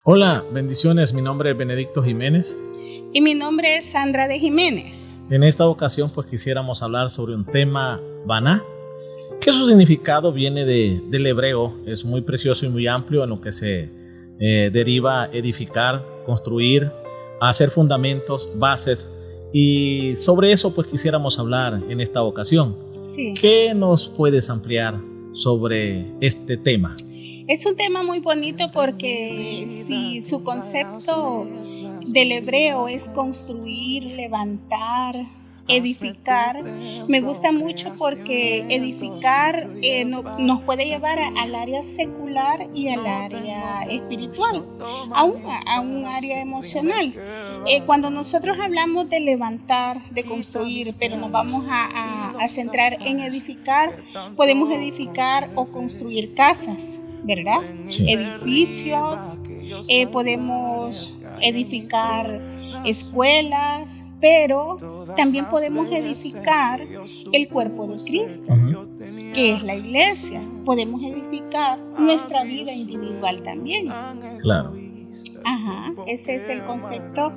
Hola, bendiciones. Mi nombre es Benedicto Jiménez. Y mi nombre es Sandra de Jiménez. En esta ocasión, pues quisiéramos hablar sobre un tema baná, que su significado viene del hebreo. Es muy precioso y muy amplio, en lo que se deriva edificar, construir, hacer fundamentos, bases. Y sobre eso, pues quisiéramos hablar en esta ocasión. Sí. ¿Qué nos puedes ampliar sobre este tema? Es un tema muy bonito porque si su concepto del hebreo es construir, levantar, edificar, me gusta mucho porque edificar nos puede llevar al área secular y al área espiritual, a un área emocional. Cuando nosotros hablamos de levantar, de construir, pero nos vamos a centrar en edificar, podemos edificar o construir casas, ¿verdad? Sí. Edificios, podemos edificar escuelas, pero también podemos edificar el cuerpo de Cristo, que es la iglesia. Podemos edificar nuestra vida individual también. Claro. Ajá, ese es el concepto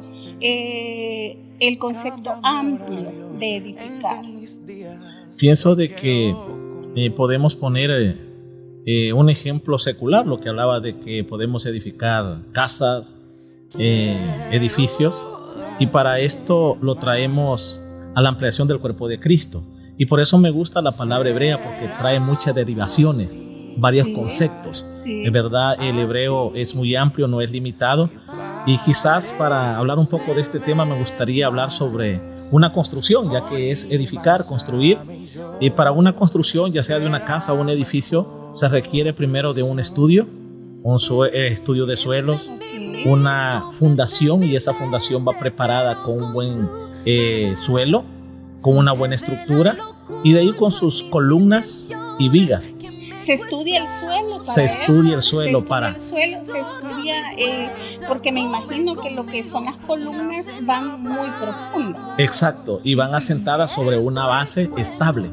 amplio de edificar. Pienso de que podemos poner un ejemplo secular, lo que hablaba de que podemos edificar casas, edificios, y para esto lo traemos a la ampliación del cuerpo de Cristo. Y por eso me gusta la palabra hebrea, porque trae muchas derivaciones, varios conceptos. Sí. De verdad, el hebreo es muy amplio, no es limitado. Y quizás para hablar un poco de este tema me gustaría hablar sobre una construcción, ya que es edificar, construir. Y para una construcción, ya sea de una casa o un edificio, se requiere primero de un estudio, estudio de suelos, una fundación, y esa fundación va preparada con un buen suelo, con una buena estructura, y de ahí con sus columnas y vigas. Se estudia el suelo porque me imagino que lo que son las columnas van muy profundas. Exacto, y van asentadas sobre una base estable.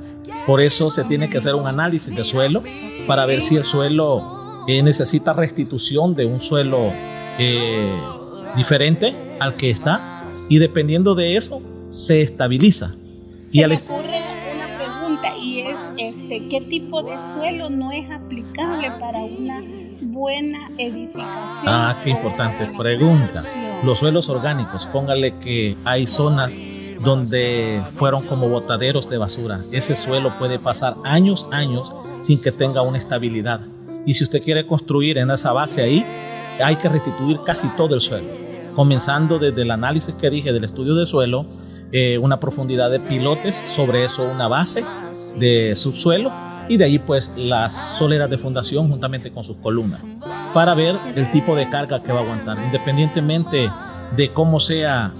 Por eso se tiene que hacer un análisis de suelo para ver si el suelo necesita restitución de un suelo diferente al que está, y dependiendo de eso se estabiliza. Se me ocurre una pregunta, y es ¿qué tipo de suelo no es aplicable para una buena edificación? Qué importante pregunta. Los suelos orgánicos, póngale que hay zonas donde fueron como botaderos de basura. Ese suelo puede pasar años sin que tenga una estabilidad. Y si usted quiere construir en esa base ahí, hay que restituir casi todo el suelo, comenzando desde el análisis que dije del estudio de suelo, una profundidad de pilotes, sobre eso una base de subsuelo, y de ahí pues las soleras de fundación juntamente con sus columnas, para ver el tipo de carga que va a aguantar, independientemente de cómo sea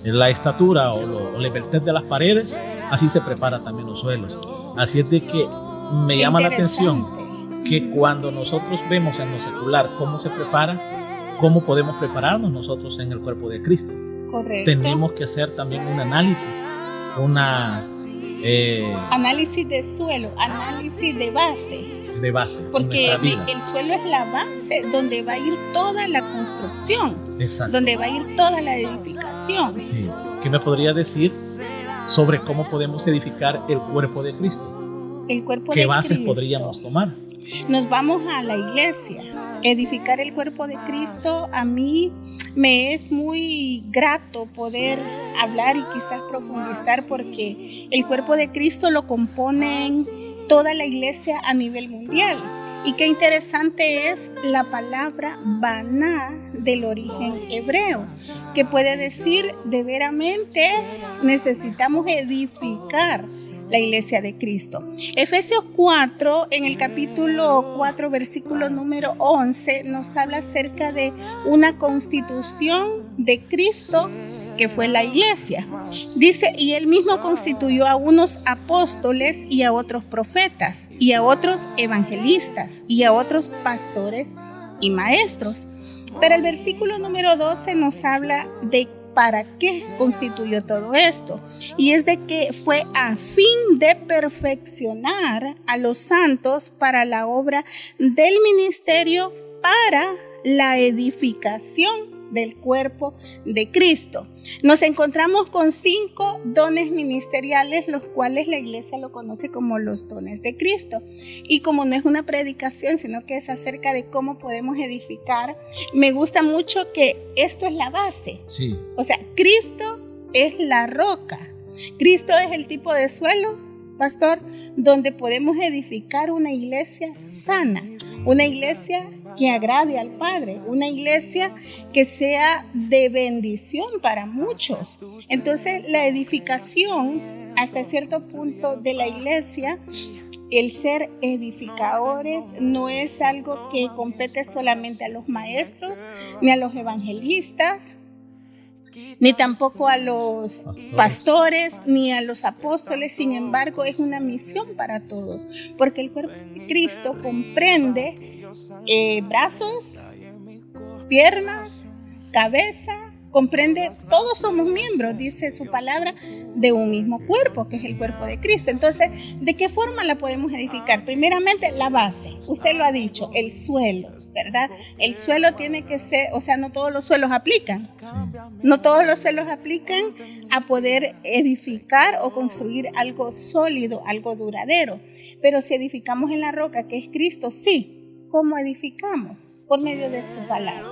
la estatura o la albertez de las paredes. Así se prepara también los suelos. Así es de que me llama la atención que cuando nosotros vemos en lo secular cómo se prepara, cómo podemos prepararnos nosotros en el cuerpo de Cristo. Correcto. Tenemos que hacer también un análisis, análisis de suelo, análisis de base. Porque el suelo es la base donde va a ir toda la construcción. Exacto. Donde va a ir toda la edificación. Sí. ¿Qué me podría decir sobre cómo podemos edificar el cuerpo de Cristo? El cuerpo ¿Qué de bases Cristo. podríamos tomar? Nos vamos a la iglesia. Edificar el cuerpo de Cristo, a mí me es muy grato poder hablar y quizás profundizar, porque el cuerpo de Cristo lo componen toda la iglesia a nivel mundial. Y qué interesante es la palabra baná, del origen hebreo, que puede decir de veramente necesitamos edificar la iglesia de Cristo. Efesios 4, en el capítulo 4, versículo número 11, nos habla acerca de una constitución de Cristo que fue la iglesia. Dice, y él mismo constituyó a unos apóstoles y a otros profetas y a otros evangelistas y a otros pastores y maestros. Pero el versículo número 12 nos habla de para qué constituyó todo esto. Y es de que fue a fin de perfeccionar a los santos para la obra del ministerio, para la edificación del cuerpo de Cristo. Nos encontramos con 5 dones ministeriales, los cuales la iglesia lo conoce como los dones de Cristo. Y como no es una predicación, sino que es acerca de cómo podemos edificar, me gusta mucho que esto es la base. Sí. O sea, Cristo es la roca. Cristo es el tipo de suelo, pastor, donde podemos edificar una iglesia sana, una iglesia que agrade al Padre, una iglesia que sea de bendición para muchos. Entonces, la edificación hasta cierto punto de la iglesia, el ser edificadores, no es algo que compete solamente a los maestros, ni a los evangelistas, ni tampoco a los pastores, ni a los apóstoles. Sin embargo, es una misión para todos, porque el cuerpo de Cristo comprende brazos, piernas, cabeza, comprende, todos somos miembros, dice su palabra, de un mismo cuerpo, que es el cuerpo de Cristo. Entonces, ¿de qué forma la podemos edificar? Primeramente, la base. Usted lo ha dicho, el suelo, ¿verdad? El suelo tiene que ser, o sea, no todos los suelos aplican. Sí. No todos los suelos aplican a poder edificar o construir algo sólido, algo duradero. Pero si edificamos en la roca, que es Cristo, sí. ¿Cómo edificamos? Por medio de su palabra.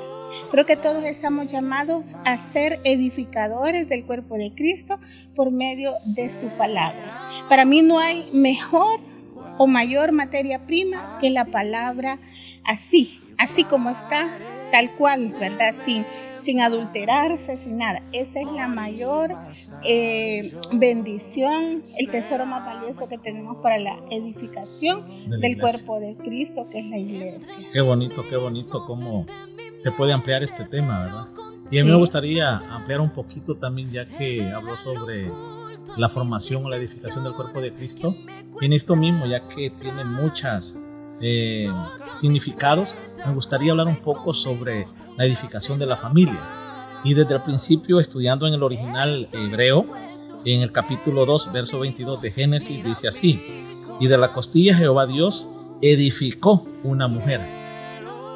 Creo que todos estamos llamados a ser edificadores del cuerpo de Cristo por medio de su palabra. Para mí no hay mejor o mayor materia prima que la palabra así como está, tal cual, ¿verdad? Sin adulterarse, sin nada. Esa es la mayor bendición, el tesoro más valioso que tenemos para la edificación del cuerpo de Cristo, que es la iglesia. Qué bonito cómo se puede ampliar este tema, ¿verdad? Y a mí me gustaría ampliar un poquito también, ya que habló sobre la formación o la edificación del cuerpo de Cristo. En esto mismo, ya que tiene muchas significados, me gustaría hablar un poco sobre la edificación de la familia. Y desde el principio, estudiando en el original hebreo, en el capítulo 2, verso 22 de Génesis, dice así: y de la costilla Jehová Dios edificó una mujer.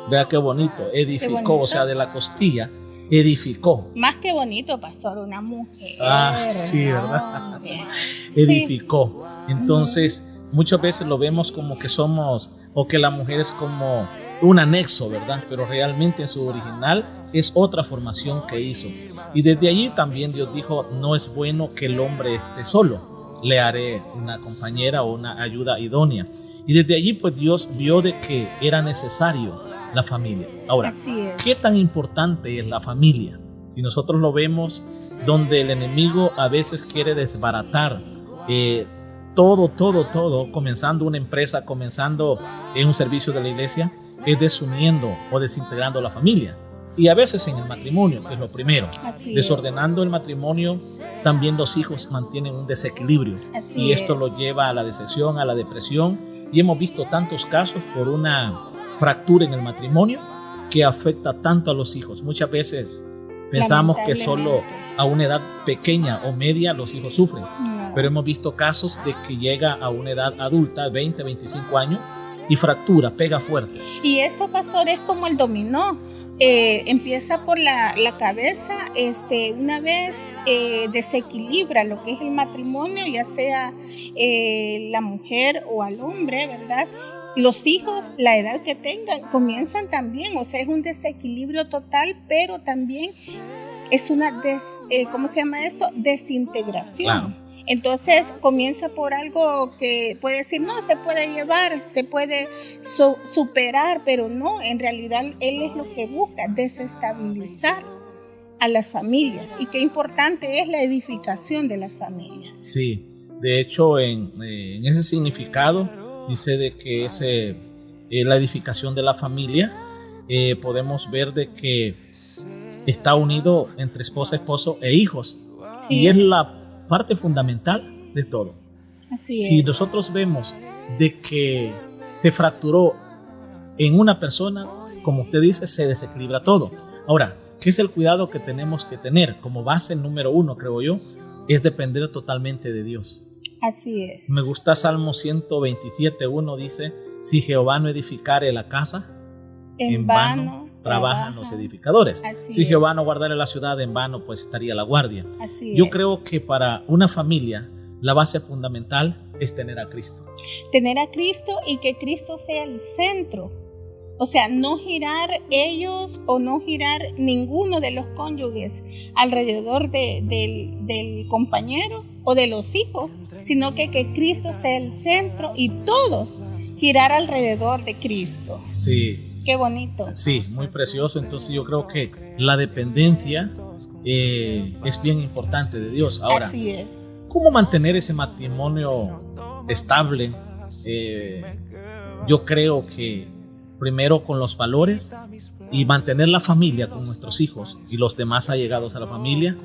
Vea qué bonito, edificó, qué bonito. O sea, de la costilla edificó. Más que bonito, pastor, una mujer. Sí, ¿verdad? Edificó. Entonces, muchas veces lo vemos como que somos, o que la mujer es como un anexo, ¿verdad? Pero realmente en su original es otra formación que hizo. Y desde allí también Dios dijo: no es bueno que el hombre esté solo, le haré una compañera o una ayuda idónea. Y desde allí pues Dios vio de que era necesario la familia. Ahora, ¿qué tan importante es la familia? Si nosotros lo vemos, donde el enemigo a veces quiere desbaratar todo, comenzando una empresa, comenzando en un servicio de la iglesia, es desuniendo o desintegrando la familia. Y a veces en el matrimonio, que es lo primero. Desordenando el matrimonio, también los hijos mantienen un desequilibrio. Y esto lo lleva a la decepción, a la depresión. Y hemos visto tantos casos por una fractura en el matrimonio que afecta tanto a los hijos. Muchas veces pensamos que solo a una edad pequeña o media los hijos sufren. Pero hemos visto casos de que llega a una edad adulta, 20, 25 años, y fractura, pega fuerte. Y esto, pastor, es como el dominó. Empieza por la cabeza, una vez desequilibra lo que es el matrimonio, ya sea la mujer o al hombre, ¿verdad? Los hijos, la edad que tengan, comienzan también, o sea, es un desequilibrio total, pero también es una, ¿cómo se llama esto? Desintegración. Claro. Entonces comienza por algo que puede decir, no, se puede llevar, se puede superar, pero no, en realidad él es lo que busca, desestabilizar a las familias. Y qué importante es la edificación de las familias. Sí, de hecho en ese significado dice de que es la edificación de la familia. Podemos ver de que está unido entre esposa, esposo e hijos. Sí. Y es la parte fundamental de todo. Si nosotros vemos de que se fracturó en una persona, como usted dice, se desequilibra todo. Ahora, ¿qué es el cuidado que tenemos que tener? Como base número 1, creo yo, es depender totalmente de Dios. Así es. Me gusta Salmo 127:1, dice: si Jehová no edificare la casa, en vano trabajan los edificadores. Así Si es. Jehová no guardara la ciudad, en vano pues estaría la guardia. Así Yo es. creo que para una familia la base fundamental es tener a Cristo. Tener a Cristo y que Cristo sea el centro. O sea, no girar ellos o no girar ninguno de los cónyuges alrededor del compañero o de los hijos, sino que Cristo sea el centro y todos girar alrededor de Cristo. Sí, Qué bonito. sí, muy precioso. Entonces yo creo que la dependencia es bien importante de Dios. Ahora, Así es. ¿cómo mantener ese matrimonio estable? Yo creo que primero con los valores y mantener la familia con nuestros hijos y los demás allegados a la familia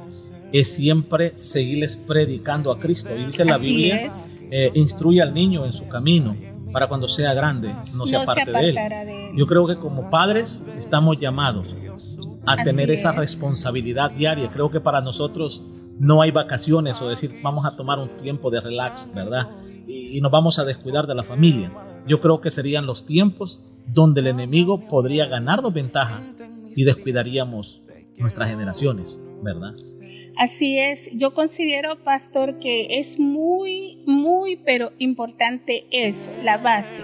es siempre seguirles predicando a Cristo. Y dice la Así Biblia, es. instruye al niño en su camino para cuando sea grande no se aparte de él. apartará de él. Yo creo que como padres estamos llamados a Así tener esa es. responsabilidad diaria. Creo que para nosotros no hay vacaciones o decir vamos a tomar un tiempo de relax, ¿verdad? Y nos vamos a descuidar de la familia. Yo creo que serían los tiempos donde el enemigo podría ganarnos ventaja y descuidaríamos nuestras generaciones, ¿verdad? Así es, yo considero, pastor, que es muy, pero importante eso, la base,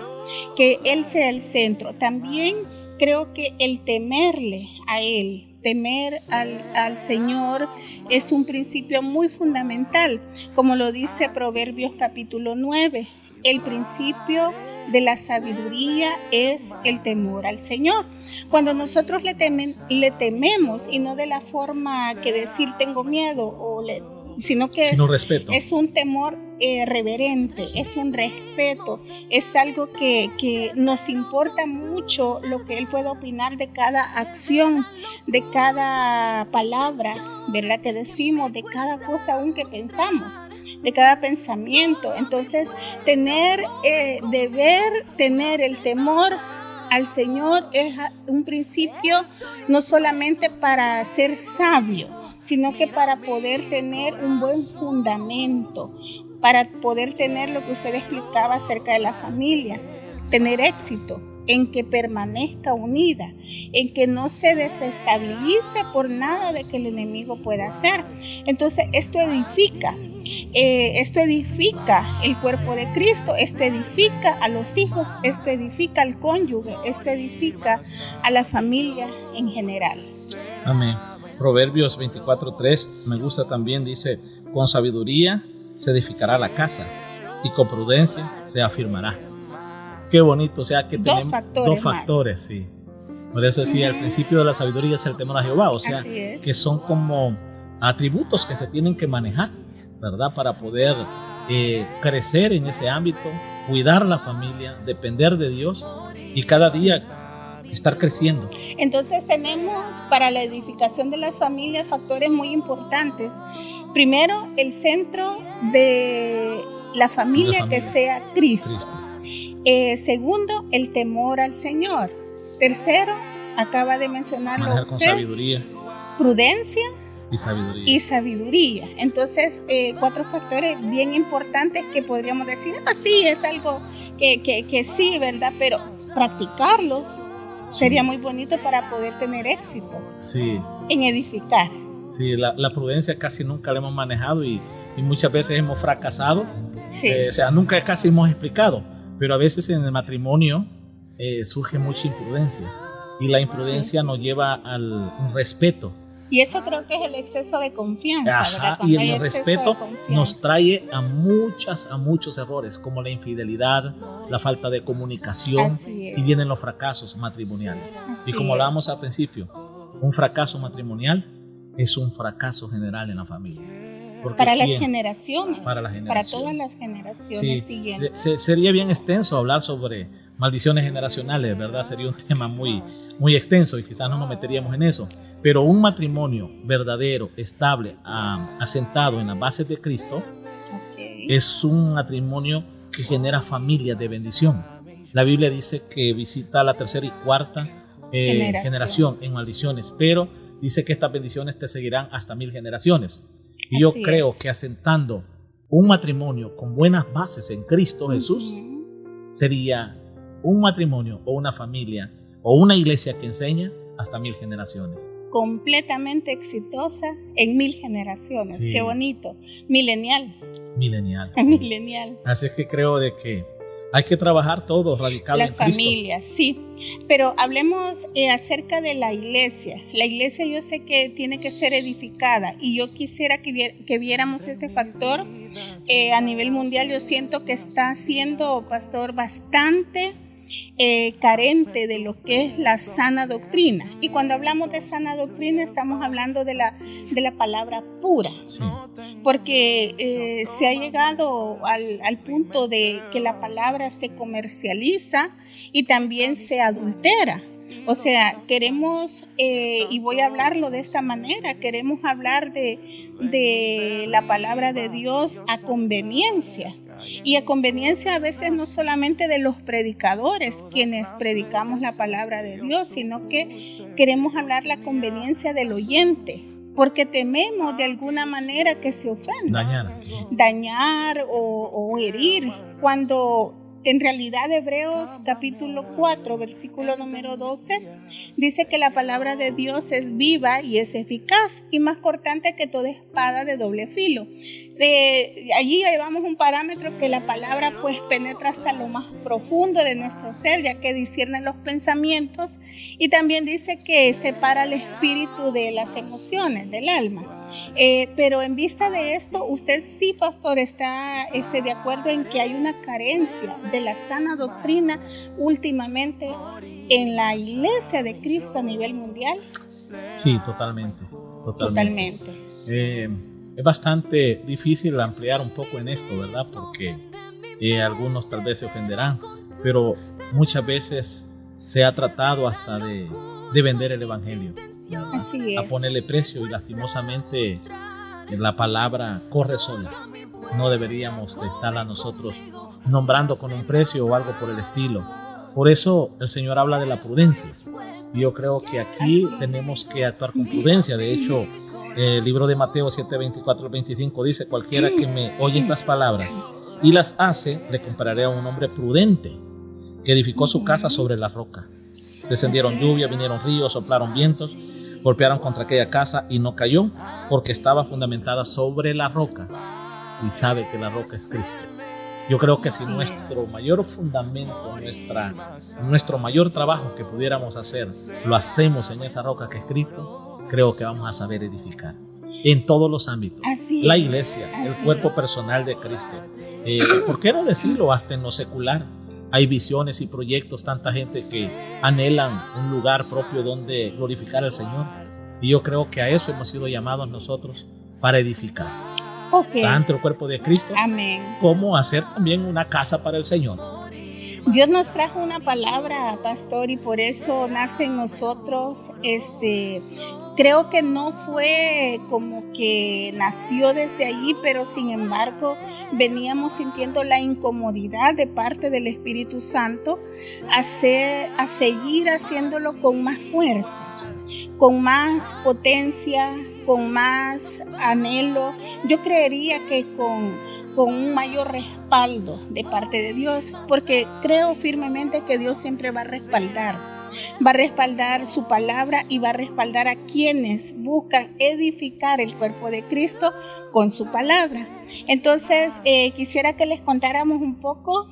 que Él sea el centro. También creo que el temerle a Él, temer al Señor es un principio muy fundamental, como lo dice Proverbios capítulo 9, el principio de la sabiduría es el temor al Señor. Cuando nosotros le tememos y no de la forma que decir tengo miedo, sino que respeto. Es un temor reverente, es un respeto, es algo que nos importa mucho lo que Él puede opinar de cada acción, de cada palabra, ¿verdad? Que decimos, de cada cosa aún que pensamos, de cada pensamiento. Entonces, tener el temor al Señor es un principio no solamente para ser sabio, sino que para poder tener un buen fundamento, para poder tener lo que usted explicaba acerca de la familia, tener éxito, en que permanezca unida, en que no se desestabilice por nada de que el enemigo pueda hacer. Entonces, esto edifica el cuerpo de Cristo, esto edifica a los hijos, esto edifica al cónyuge, esto edifica a la familia en general. Amén. Proverbios 24:3 me gusta también, dice, con sabiduría se edificará la casa y con prudencia se afirmará. Qué bonito, o sea que tenemos dos factores, sí. Por eso decía, el principio de la sabiduría es el temor a Jehová, o sea, que son como atributos que se tienen que manejar, ¿verdad? Para poder crecer en ese ámbito, cuidar la familia, depender de Dios y cada día estar creciendo. Entonces tenemos para la edificación de las familias factores muy importantes. Primero, el centro de la familia que sea Cristo. Segundo, el temor al Señor. Tercero, acaba de mencionarlo manejar usted, con sabiduría, prudencia y sabiduría. Entonces, 4 factores bien importantes que podríamos decir, sí, es algo que sí, ¿verdad? Pero practicarlos sería muy bonito para poder tener éxito en edificar. Sí, la prudencia casi nunca la hemos manejado y muchas veces hemos fracasado. Sí. O sea, nunca casi hemos explicado, pero a veces en el matrimonio surge mucha imprudencia y la imprudencia nos lleva al respeto. Y eso creo que es el exceso de confianza. Ajá, y el respeto nos trae a muchos errores, como la infidelidad, la falta de comunicación, y vienen los fracasos matrimoniales. Y como hablábamos al principio, un fracaso matrimonial es un fracaso general en la familia. Para las generaciones. Para todas las generaciones siguientes. Sería bien extenso hablar sobre maldiciones generacionales, ¿verdad? Sería un tema muy, muy extenso y quizás no nos meteríamos en eso. Pero un matrimonio verdadero, estable, asentado en las bases de Cristo, es un matrimonio que genera familias de bendición. La Biblia dice que visita la tercera y cuarta generación en maldiciones, pero dice que estas bendiciones te seguirán hasta 1000 generaciones. Y yo creo que asentando un matrimonio con buenas bases en Cristo Jesús sería un matrimonio o una familia o una iglesia que enseña hasta 1000 generaciones. Completamente exitosa en 1000 generaciones. Sí. Qué bonito. Milenial. Milenial. Sí. Milenial. Así es que creo de que hay que trabajar todos radicados Las en Cristo. familias, sí. Pero hablemos acerca de la iglesia. La iglesia yo sé que tiene que ser edificada y yo quisiera que viéramos este factor a nivel mundial. Yo siento que está siendo, pastor, bastante carente de lo que es la sana doctrina. Y cuando hablamos de sana doctrina estamos hablando de la palabra pura. Sí. Porque se ha llegado al punto de que la palabra se comercializa y también se adultera. O sea, queremos, y voy a hablarlo de esta manera, queremos hablar de la palabra de Dios a conveniencia. Y a conveniencia a veces no solamente de los predicadores, quienes predicamos la palabra de Dios, sino que queremos hablar la conveniencia del oyente. Porque tememos de alguna manera que se ofenda, dañar o herir, cuando en realidad Hebreos capítulo 4, versículo número 12, dice que la palabra de Dios es viva y es eficaz y más cortante que toda espada de doble filo. Allí llevamos un parámetro que la palabra pues penetra hasta lo más profundo de nuestro ser, ya que discierne los pensamientos, y también dice que separa el espíritu de las emociones, del alma. Pero en vista de esto, usted sí, pastor, está de acuerdo en que hay una carencia de la sana doctrina últimamente en la iglesia de Cristo a nivel mundial. Sí, totalmente. Es bastante difícil ampliar un poco en esto, ¿verdad? Porque algunos tal vez se ofenderán, pero muchas veces se ha tratado hasta de vender el evangelio, ¿verdad? Así es. A ponerle precio, y lastimosamente la palabra corre sola. No deberíamos de estarla nosotros nombrando con un precio o algo por el estilo. Por eso el Señor habla de la prudencia. Yo creo que aquí tenemos que actuar con prudencia. De hecho, el libro de Mateo 7, 24 al 25 dice: cualquiera que me oye estas palabras y las hace, le compararé a un hombre prudente que edificó su casa sobre la roca. Descendieron lluvia, vinieron ríos, soplaron vientos, golpearon contra aquella casa y no cayó, porque estaba fundamentada sobre la roca, y sabe que la roca es Cristo. Yo creo que si nuestro mayor fundamento, nuestro mayor trabajo que pudiéramos hacer, lo hacemos en esa roca que es Cristo, creo que vamos a saber edificar en todos los ámbitos. La iglesia, el cuerpo personal de Cristo. ¿Por qué no decirlo hasta en lo secular? Hay visiones y proyectos, tanta gente que anhelan un lugar propio donde glorificar al Señor. Y yo creo que a eso hemos sido llamados nosotros, para edificar. Tanto el cuerpo de Cristo, amén, como hacer también una casa para el Señor. Dios nos trajo una palabra, pastor, y por eso nace en nosotros. Creo que no fue como que nació desde allí, pero sin embargo veníamos sintiendo la incomodidad de parte del Espíritu Santo a seguir haciéndolo con más fuerza, con más potencia, con más anhelo. Yo creería que con un mayor respaldo de parte de Dios, porque creo firmemente que Dios siempre va a respaldar su palabra y va a respaldar a quienes buscan edificar el cuerpo de Cristo con su palabra. Entonces quisiera que les contáramos un poco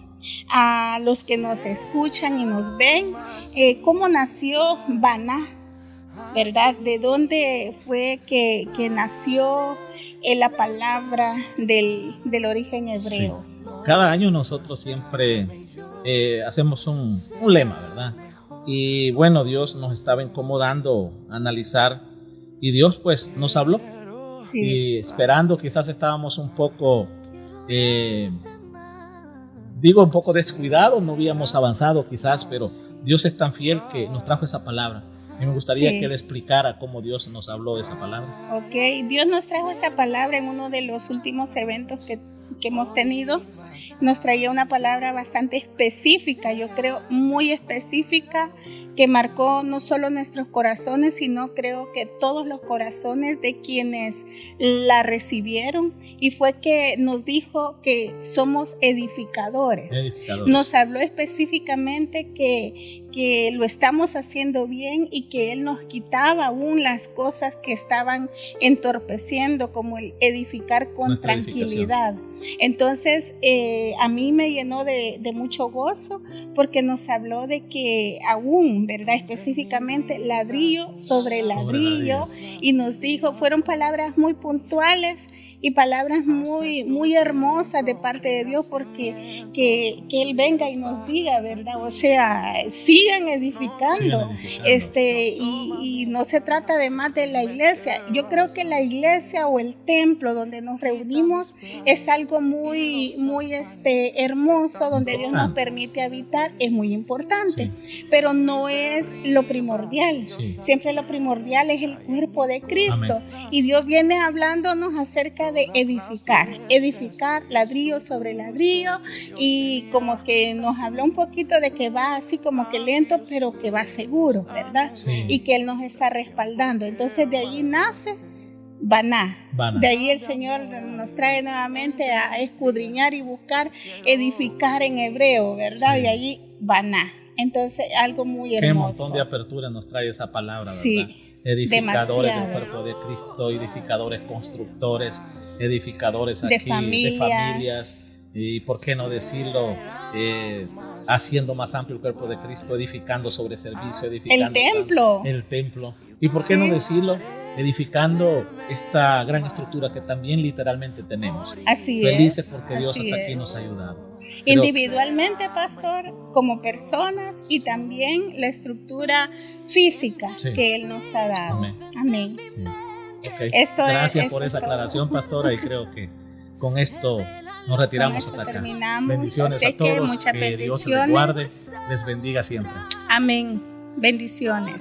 a los que nos escuchan y nos ven cómo nació Baná, ¿verdad? ¿De dónde fue que nació la palabra del origen hebreo? Sí. Cada año nosotros siempre hacemos un lema, ¿verdad? Y bueno, Dios nos estaba incomodando a analizar, y Dios pues nos habló. Sí. Y esperando, quizás estábamos un poco, un poco descuidados, no habíamos avanzado quizás, pero Dios es tan fiel que nos trajo esa palabra. Y me gustaría que él explicara cómo Dios nos habló de esa palabra. Ok, Dios nos trajo esa palabra en uno de los últimos eventos que que hemos tenido, nos traía una palabra bastante específica, yo creo muy específica, que marcó no solo nuestros corazones, sino creo que todos los corazones de quienes la recibieron, y fue que nos dijo que somos edificadores. Nos habló específicamente que lo estamos haciendo bien y que Él nos quitaba aún las cosas que estaban entorpeciendo, como el edificar con nuestra tranquilidad. Entonces, a mí me llenó de mucho gozo, porque nos habló de que aún, ¿verdad? Específicamente ladrillo sobre ladrillo, y nos dijo, fueron palabras muy puntuales y palabras muy, muy hermosas de parte de Dios, porque que Él venga y nos diga, ¿verdad? O sea, sigan edificando. Y no se trata además de la iglesia. Yo creo que la iglesia o el templo donde nos reunimos es algo muy, muy hermoso, donde Dios nos permite habitar, es muy importante, pero no es lo primordial. Siempre lo primordial es el cuerpo de Cristo. Amén. Y Dios viene hablándonos acerca de edificar ladrillo sobre ladrillo, y como que nos habló un poquito de que va así como que lento, pero que va seguro, ¿verdad? Y que Él nos está respaldando. Entonces de ahí nace Baná. De ahí el Señor nos trae nuevamente a escudriñar y buscar edificar en hebreo, ¿verdad? Y allí Baná. Entonces algo muy hermoso. Qué montón de apertura nos trae esa palabra, ¿verdad? Edificadores del cuerpo de Cristo, edificadores constructores, edificadores aquí, de familias, y por qué no decirlo, haciendo más amplio el cuerpo de Cristo, edificando sobre servicio, edificando el templo, y por qué no decirlo, edificando esta gran estructura que también literalmente tenemos. Así Felices porque Dios hasta aquí nos ha ayudado. Individualmente, pastor, como personas, y también la estructura física que Él nos ha dado. Amén. Sí. Okay. Gracias por esa aclaración, pastora, y creo que con esto nos retiramos hasta acá. Terminamos. Bendiciones a todos, que Dios les guarde, les bendiga siempre. Amén. Bendiciones.